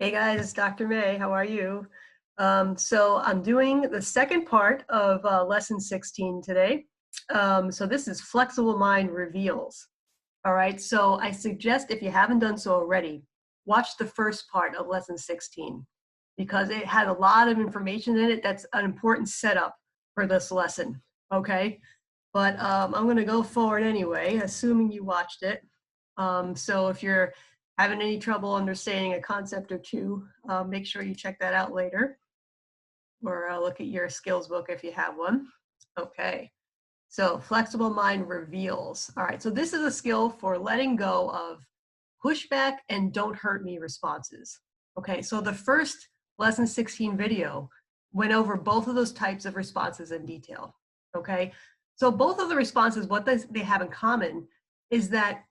Hey guys, it's Dr. May. How are you? So I'm doing the second part of lesson 16 today. So this is flexible mind reveals. All right. So I suggest if you haven't done so already, watch the first part of lesson 16 because it had a lot of information in it. That's an important setup for this lesson. Okay. But I'm going to go forward anyway, assuming you watched it. So if you're having any trouble understanding a concept or two, make sure you check that out later or look at your skills book if you have one. Okay, so flexible mind reveals. All right, so this is a skill for letting go of pushback and don't hurt me responses. Okay, so the first lesson 16 video went over both of those types of responses in detail. Okay, so both of the responses, what they have in common is that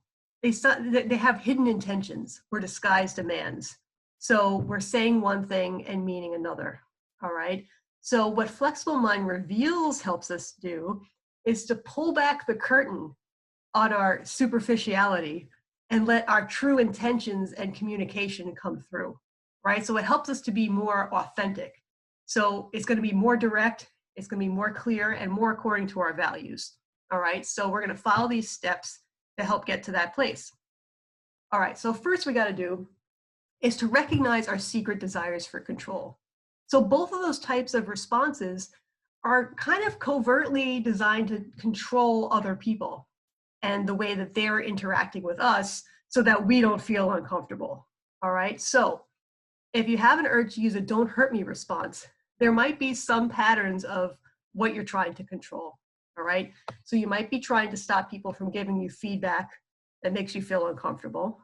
they have hidden intentions or disguised demands. So we're saying one thing and meaning another. All right. So what flexible mind reveals helps us do is to pull back the curtain on our superficiality and let our true intentions and communication come through. Right. So it helps us to be more authentic. So it's going to be more direct, it's going to be more clear and more according to our values. All right. So we're going to follow these steps to help get to that place. All right, so first we got to do is to recognize our secret desires for control. So both of those types of responses are kind of covertly designed to control other people and the way that they're interacting with us so that we don't feel uncomfortable. All right, so if you have an urge to use a don't hurt me response, there might be some patterns of what you're trying to control. All right, so you might be trying to stop people from giving you feedback that makes you feel uncomfortable.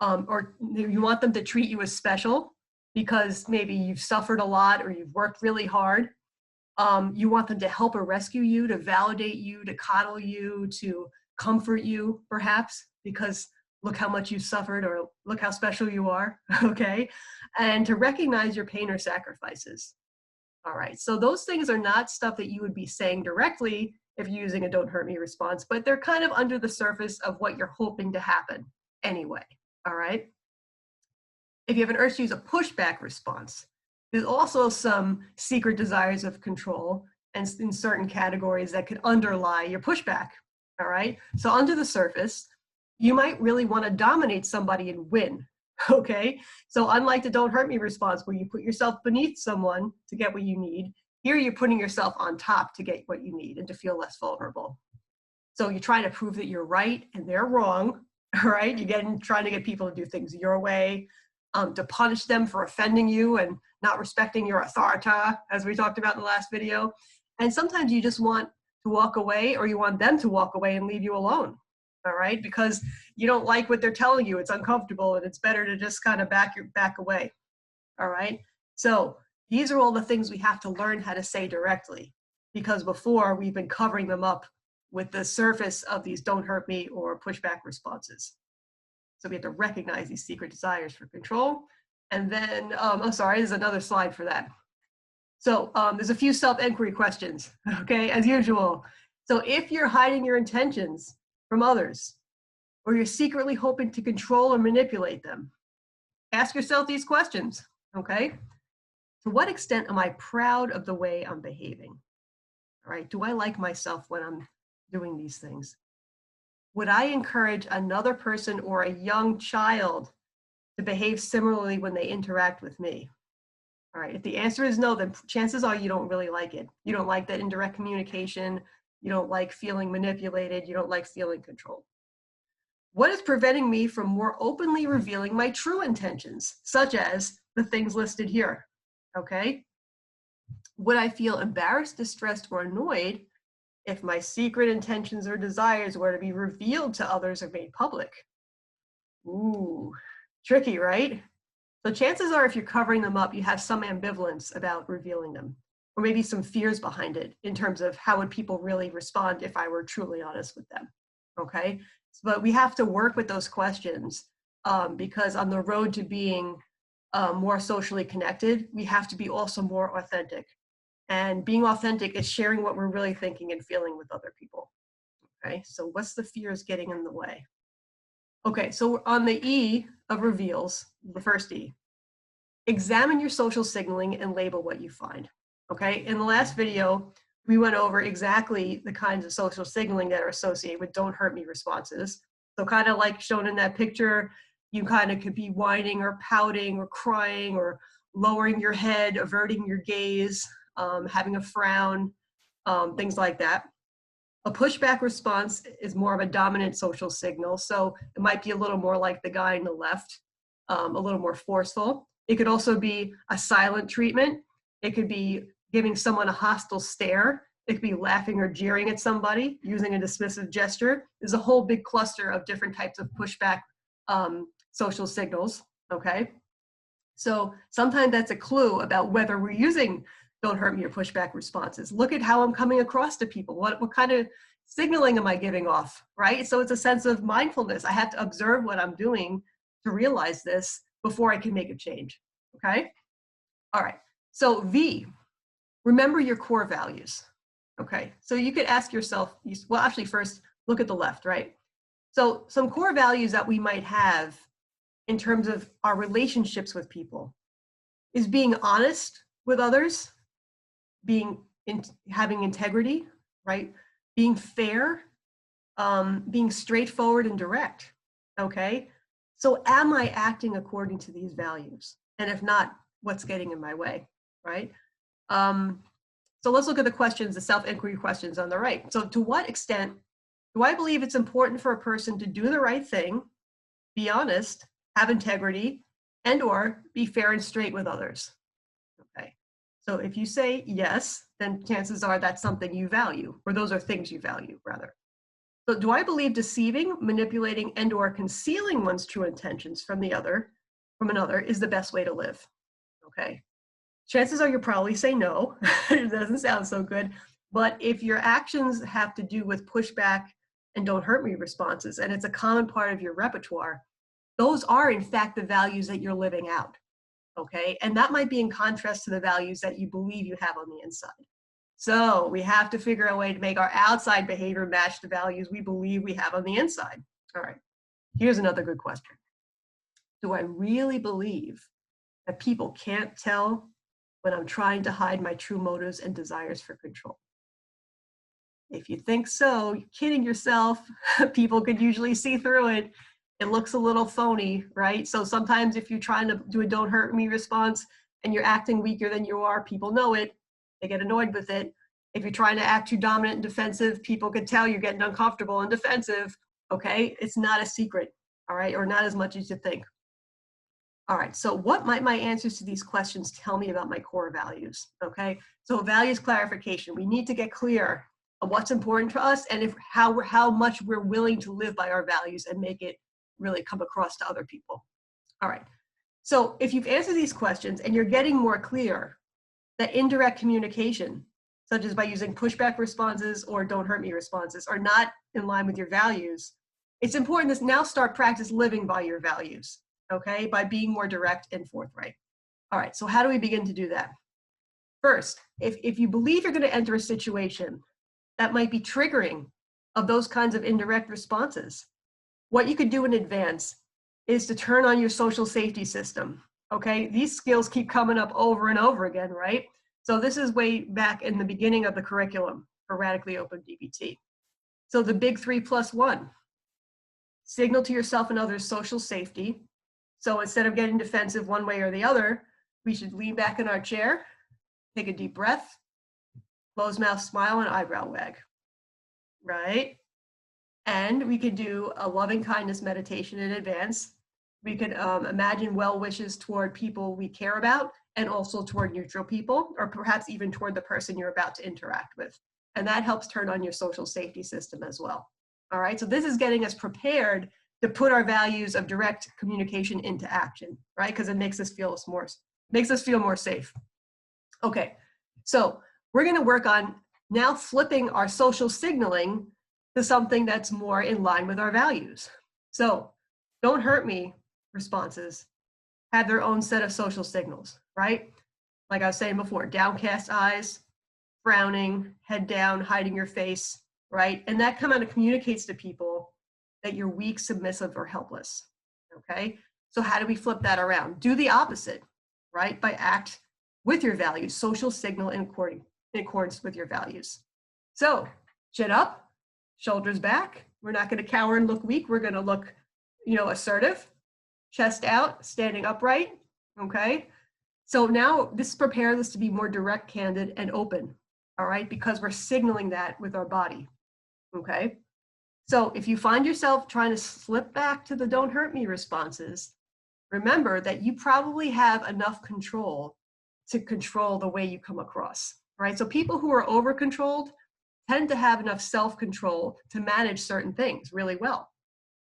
Or you want them to treat you as special because maybe you've suffered a lot or you've worked really hard. You want them to help or rescue you, to validate you, to coddle you, to comfort you, perhaps, because look how much you suffered or look how special you are, okay? And to recognize your pain or sacrifices. All right, so those things are not stuff that you would be saying directly if you're using a don't hurt me response, but they're kind of under the surface of what you're hoping to happen anyway. All right. If you have an urge to use a pushback response, there's also some secret desires of control and in certain categories that could underlie your pushback. All right. So under the surface, you might really want to dominate somebody and win. Okay. So unlike the don't hurt me response, where you put yourself beneath someone to get what you need, here you're putting yourself on top to get what you need and to feel less vulnerable. So you're trying to prove that you're right and they're wrong. All right. You're trying to get people to do things your way, to punish them for offending you and not respecting your authority, as we talked about in the last video. And sometimes you just want to walk away, or you want them to walk away and leave you alone. All right. Because you don't like what they're telling you. It's uncomfortable and it's better to just kind of back away. All right. So these are all the things we have to learn how to say directly, because before we've been covering them up with the surface of these don't hurt me or pushback responses. So we have to recognize these secret desires for control. And then, I'm sorry, there's another slide for that. So there's a few self-enquiry questions, okay, as usual. So if you're hiding your intentions from others, or you're secretly hoping to control or manipulate them, ask yourself these questions, okay? To what extent am I proud of the way I'm behaving? All right, do I like myself when I'm doing these things? Would I encourage another person or a young child to behave similarly when they interact with me? All right, if the answer is no, then chances are you don't really like it. You don't like that indirect communication. You don't like feeling manipulated. You don't like feeling controlled. What is preventing me from more openly revealing my true intentions, such as the things listed here? Okay. Would I feel embarrassed, distressed, or annoyed if my secret intentions or desires were to be revealed to others or made public? Ooh, tricky, right? So chances are if you're covering them up, you have some ambivalence about revealing them, or maybe some fears behind it in terms of how would people really respond if I were truly honest with them, okay? But we have to work with those questions because on the road to being more socially connected, we have to be also more authentic. And being authentic is sharing what we're really thinking and feeling with other people. Okay, so what's the fears getting in the way? Okay, so on the E of reveals, the first E, examine your social signaling and label what you find. Okay, in the last video, we went over exactly the kinds of social signaling that are associated with don't hurt me responses. So kind of like shown in that picture, you kind of could be whining or pouting or crying or lowering your head, averting your gaze, having a frown, things like that. A pushback response is more of a dominant social signal. So it might be a little more like the guy on the left, a little more forceful. It could also be a silent treatment. It could be giving someone a hostile stare. It could be laughing or jeering at somebody, using a dismissive gesture. There's a whole big cluster of different types of pushback social signals, okay? So sometimes that's a clue about whether we're using don't hurt me or pushback responses. Look at how I'm coming across to people. What kind of signaling am I giving off, right? So it's a sense of mindfulness. I have to observe what I'm doing to realize this before I can make a change, okay? All right, so V, remember your core values, okay? So you could ask yourself, well, actually first, look at the left, right? So some core values that we might have in terms of our relationships with people is being honest with others, having integrity, right? Being fair, being straightforward and direct, okay? So am I acting according to these values? And if not, what's getting in my way, right? So let's look at the questions, the self-inquiry questions on the right. So to what extent do I believe it's important for a person to do the right thing, be honest, have integrity, and or be fair and straight with others? Okay. So if you say yes, then chances are that's something you value, or those are things you value, rather. So do I believe deceiving, manipulating, and or concealing one's true intentions from another is the best way to live? Okay. Chances are you'll probably say no. It doesn't sound so good. But if your actions have to do with pushback and don't hurt me responses, and it's a common part of your repertoire, those are in fact the values that you're living out. Okay, and that might be in contrast to the values that you believe you have on the inside. So we have to figure out a way to make our outside behavior match the values we believe we have on the inside. All right, here's another good question. Do I really believe that people can't tell when I'm trying to hide my true motives and desires for control? If you think so, you're kidding yourself. People could usually see through it. It looks a little phony, right? So sometimes if you're trying to do a don't hurt me response and you're acting weaker than you are, people know it. They get annoyed with it. If you're trying to act too dominant and defensive, people can tell you're getting uncomfortable and defensive, okay? It's not a secret, all right? Or not as much as you think. All right, so what might my answers to these questions tell me about my core values, okay? So values clarification. We need to get clear on what's important to us and how much we're willing to live by our values and make it really come across to other people. All right, so if you've answered these questions and you're getting more clear that indirect communication, such as by using pushback responses or don't hurt me responses, are not in line with your values, it's important to now start practice living by your values, okay, by being more direct and forthright. All right, so how do we begin to do that? First, if you believe you're going to enter a situation that might be triggering of those kinds of indirect responses, what you could do in advance is to turn on your social safety system, okay? These skills keep coming up over and over again, right? So this is way back in the beginning of the curriculum for Radically Open DBT. So the big 3+1, signal to yourself and others social safety. So instead of getting defensive one way or the other, we should lean back in our chair, take a deep breath, closed mouth smile and eyebrow wag, right? And we could do a loving kindness meditation in advance. We could imagine well wishes toward people we care about and also toward neutral people, or perhaps even toward the person you're about to interact with. And that helps turn on your social safety system as well. All right, so this is getting us prepared to put our values of direct communication into action, right? Because it makes us feel more safe. Okay, so we're going to work on now flipping our social signaling to something that's more in line with our values. So don't hurt me responses have their own set of social signals, right? Like I was saying before, downcast eyes, frowning, head down, hiding your face, right? And that kind of communicates to people that you're weak, submissive, or helpless, okay? So how do we flip that around? Do the opposite. right? By act with your values, social signal in accordance with your values. So chin up, shoulders back. We're not going to cower and look weak. We're going to look, assertive, chest out, standing upright. Okay. So now this prepares us to be more direct, candid, and open. All right. Because we're signaling that with our body. Okay. So if you find yourself trying to slip back to the don't hurt me responses, remember that you probably have enough control to control the way you come across, right? So people who are over-controlled tend to have enough self-control to manage certain things really well.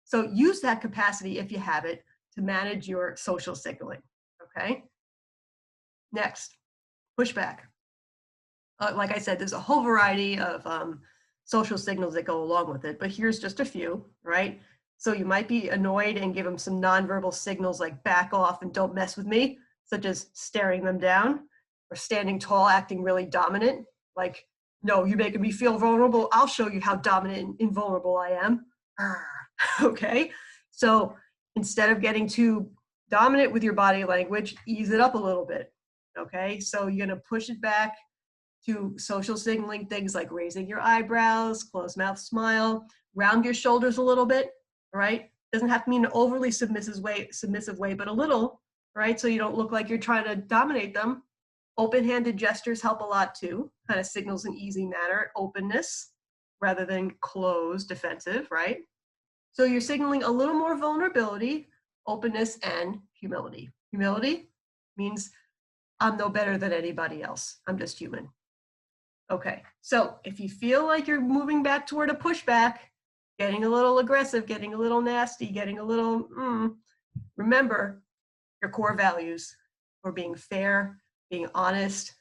So use that capacity, if you have it, to manage your social signaling, okay? Next, pushback. Like I said, there's a whole variety of social signals that go along with it, but here's just a few, right? So you might be annoyed and give them some nonverbal signals like back off and don't mess with me, such as staring them down, or standing tall, acting really dominant, like, no, you're making me feel vulnerable. I'll show you how dominant and invulnerable I am. Okay, so instead of getting too dominant with your body language, ease it up a little bit. Okay, so you're gonna push it back to social signaling things like raising your eyebrows, closed mouth smile, round your shoulders a little bit, right? Doesn't have to mean an overly submissive way, but a little, right? So you don't look like you're trying to dominate them. Open-handed gestures help a lot too, kind of signals an easy manner, openness rather than closed, defensive, right? So you're signaling a little more vulnerability, openness, and humility. Humility means I'm no better than anybody else. I'm just human. Okay, so if you feel like you're moving back toward a pushback, getting a little aggressive, getting a little nasty, getting a little, remember your core values for being fair, being honest,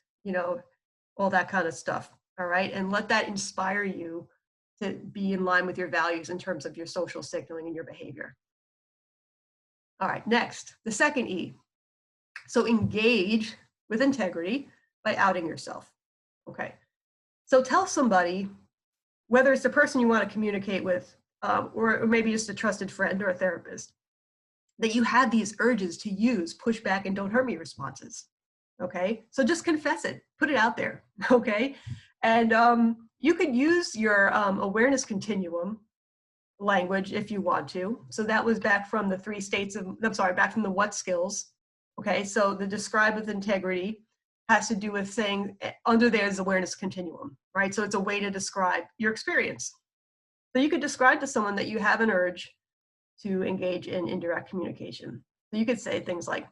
all that kind of stuff. All right, and let that inspire you to be in line with your values in terms of your social signaling and your behavior. All right, next, the second E. So engage with integrity by outing yourself. Okay, so tell somebody, whether it's the person you want to communicate with, or maybe just a trusted friend or a therapist, that you have these urges to use pushback and don't hurt me responses. Okay, so just confess it, put it out there. Okay, and you could use your awareness continuum language if you want to. So that was back from the back from the what skills. Okay, so the describe with integrity has to do with saying under there is awareness continuum, right? So it's a way to describe your experience. So you could describe to someone that you have an urge to engage in indirect communication. So you could say things like,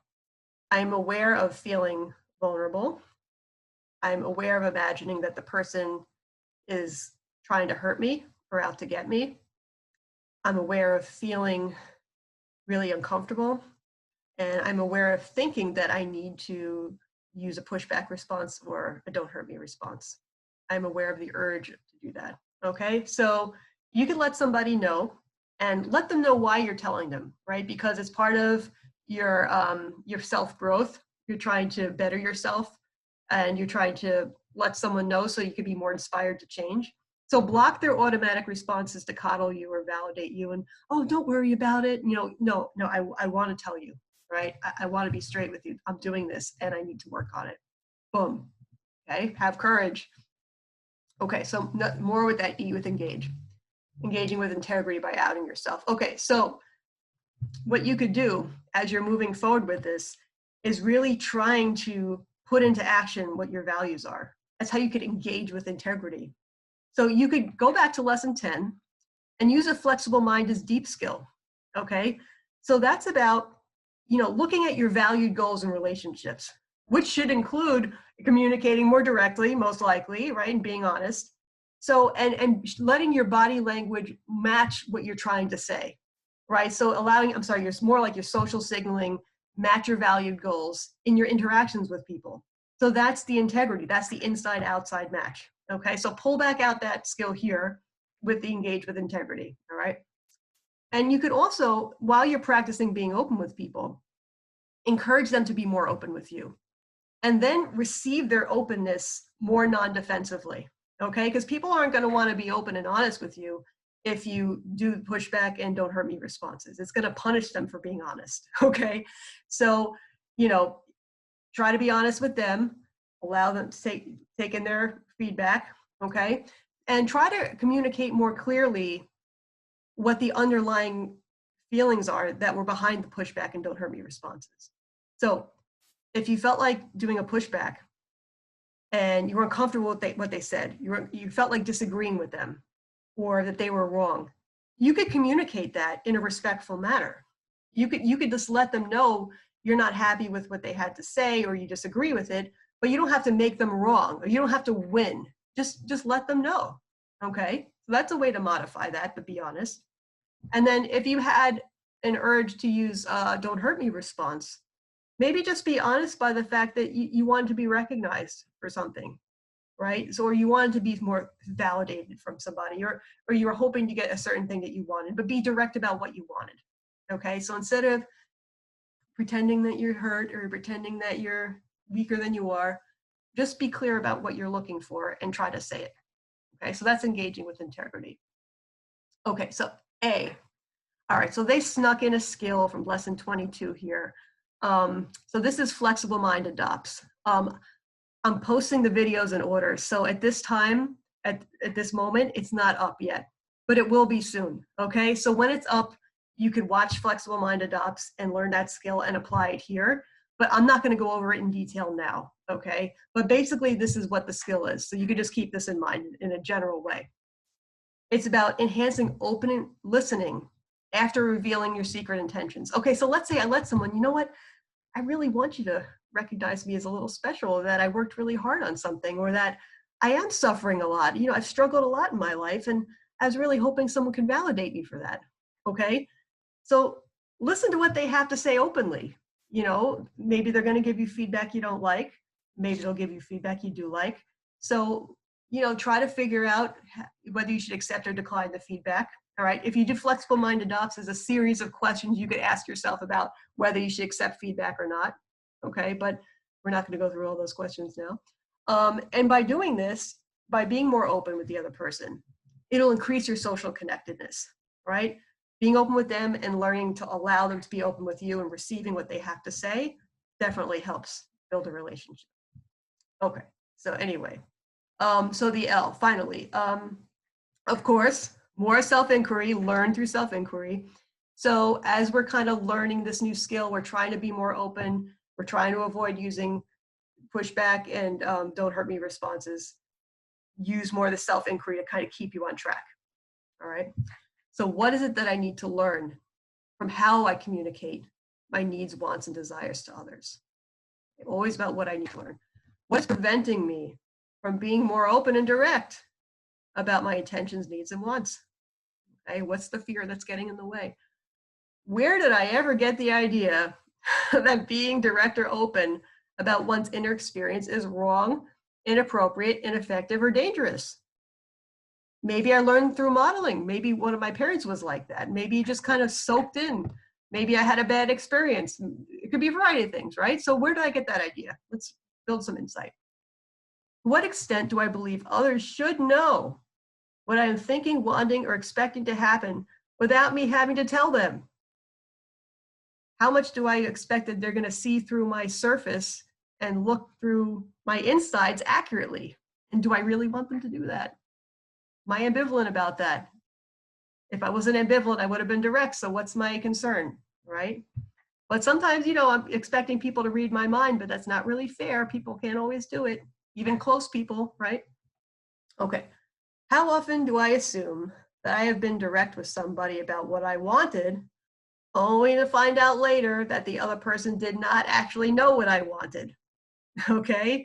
I'm aware of feeling vulnerable. I'm aware of imagining that the person is trying to hurt me or out to get me. I'm aware of feeling really uncomfortable. And I'm aware of thinking that I need to use a pushback response or a don't hurt me response. I'm aware of the urge to do that. Okay, so you can let somebody know and let them know why you're telling them, right? Because it's part of your self-growth. You're trying to better yourself and you're trying to let someone know so you can be more inspired to change. So block their automatic responses to coddle you or validate you and, oh, don't worry about it. No, I want to tell you, right? I want to be straight with you. I'm doing this and I need to work on it. Boom. Okay, have courage. Okay, so more with that E with engage. Engaging with integrity by outing yourself. Okay, so what you could do as you're moving forward with this is really trying to put into action what your values are. That's how you could engage with integrity. So you could go back to lesson 10 and use a flexible mind as deep skill. Okay, so that's about looking at your valued goals and relationships, which should include communicating more directly, most likely, right, and being honest. So and letting your body language match what you're trying to say, right? So you're more like your social signaling, match your valued goals in your interactions with people. So that's the integrity. That's the inside-outside match. Okay, so pull back out that skill here with the engage with integrity. All right. And you could also, while you're practicing being open with people, encourage them to be more open with you. And then receive their openness more non-defensively, okay? Because people aren't going to want to be open and honest with you if you do pushback and don't hurt me responses. It's going to punish them for being honest, okay? So, Try to be honest with them, allow them to take in their feedback, okay? And try to communicate more clearly what the underlying feelings are that were behind the pushback and don't hurt me responses. So if you felt like doing a pushback and you were uncomfortable with what they said, you felt like disagreeing with them or that they were wrong, you could communicate that in a respectful manner. You could just let them know you're not happy with what they had to say or you disagree with it, but you don't have to make them wrong or you don't have to win. Just let them know, okay? So that's a way to modify that, but be honest. And then if you had an urge to use don't hurt me response, maybe just be honest by the fact that you want to be recognized for something, right? So, or you wanted to be more validated from somebody, or you were hoping to get a certain thing that you wanted, but be direct about what you wanted, okay? So instead of pretending that you're hurt or pretending that you're weaker than you are, just be clear about what you're looking for and try to say it, okay? So that's engaging with integrity. Okay, so A. All right, so they snuck in a skill from lesson 22 here. So this is flexible mind adopts. I'm posting the videos in order. So at this time, at this moment, it's not up yet, but it will be soon, okay? So when it's up, you could watch Flexible Mind Adopts and learn that skill and apply it here, but I'm not gonna go over it in detail now, okay? But basically, this is what the skill is. So you could just keep this in mind in a general way. It's about enhancing open listening after revealing your secret intentions. Okay, so let's say I let someone, you know what? I really want you to recognize me as a little special, that I worked really hard on something, or that I am suffering a lot. You know, I've struggled a lot in my life, and I was really hoping someone could validate me for that. Okay, so listen to what they have to say openly. You know, maybe they're going to give you feedback you don't like. Maybe they'll give you feedback you do like. So, you know, try to figure out whether you should accept or decline the feedback. All right. If you do flexible mind adopts as a series of questions you could ask yourself about whether you should accept feedback or not. Okay. But we're not going to go through all those questions now. And by doing this, by being more open with the other person, it'll increase your social connectedness, right? Being open with them and learning to allow them to be open with you and receiving what they have to say definitely helps build a relationship. Okay. So anyway, so the L, finally, of course, more self-inquiry, learn through self-inquiry. So as we're kind of learning this new skill, we're trying to be more open. We're trying to avoid using pushback and don't hurt me responses. Use more of the self-inquiry to kind of keep you on track. All right. So what is it that I need to learn from how I communicate my needs, wants, and desires to others? Always about what I need to learn. What's preventing me from being more open and direct about my intentions, needs, and wants? Okay, what's the fear that's getting in the way? Where did I ever get the idea that being direct or open about one's inner experience is wrong, inappropriate, ineffective, or dangerous? Maybe I learned through modeling. Maybe one of my parents was like that. Maybe it just kind of soaked in. Maybe I had a bad experience. It could be a variety of things, right? So where did I get that idea? Let's build some insight. To what extent do I believe others should know what I am thinking, wanting, or expecting to happen without me having to tell them? How much do I expect that they're going to see through my surface and look through my insides accurately? And do I really want them to do that? Am I ambivalent about that? If I wasn't ambivalent, I would have been direct. So what's my concern, right? But sometimes, you know, I'm expecting people to read my mind, but that's not really fair. People can't always do it, even close people, right? Okay. How often do I assume that I have been direct with somebody about what I wanted, only to find out later that the other person did not actually know what I wanted? Okay.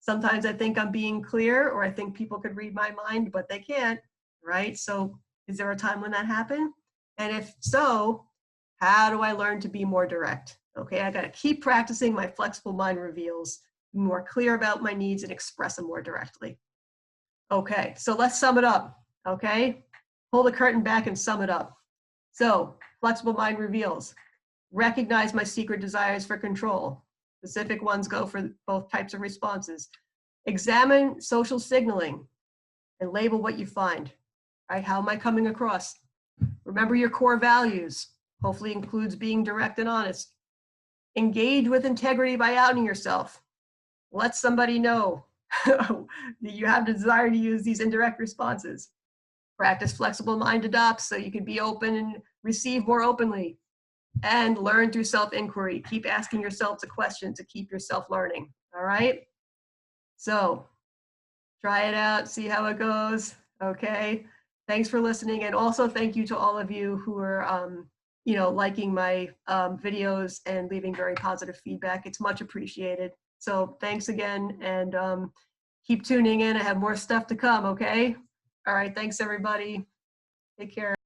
Sometimes I think I'm being clear, or I think people could read my mind, but they can't, right? So is there a time when that happened? And if so, how do I learn to be more direct? Okay, I got to keep practicing my flexible mind reveals, be more clear about my needs and express them more directly. Okay, so let's sum it up, okay? Pull the curtain back and sum it up. So, flexible mind reveals. Recognize my secret desires for control. Specific ones go for both types of responses. Examine social signaling and label what you find. Right? How am I coming across? Remember your core values. Hopefully includes being direct and honest. Engage with integrity by outing yourself. Let somebody know that you have the desire to use these indirect responses. Practice flexible mind adopts so you can be open and receive more openly. And learn through self-inquiry. Keep asking yourself the question to keep yourself learning. All right? So try it out, see how it goes. Okay. Thanks for listening. And also thank you to all of you who are, liking my videos and leaving very positive feedback. It's much appreciated. So thanks again, and keep tuning in. I have more stuff to come. Okay. All right. Thanks everybody. Take care.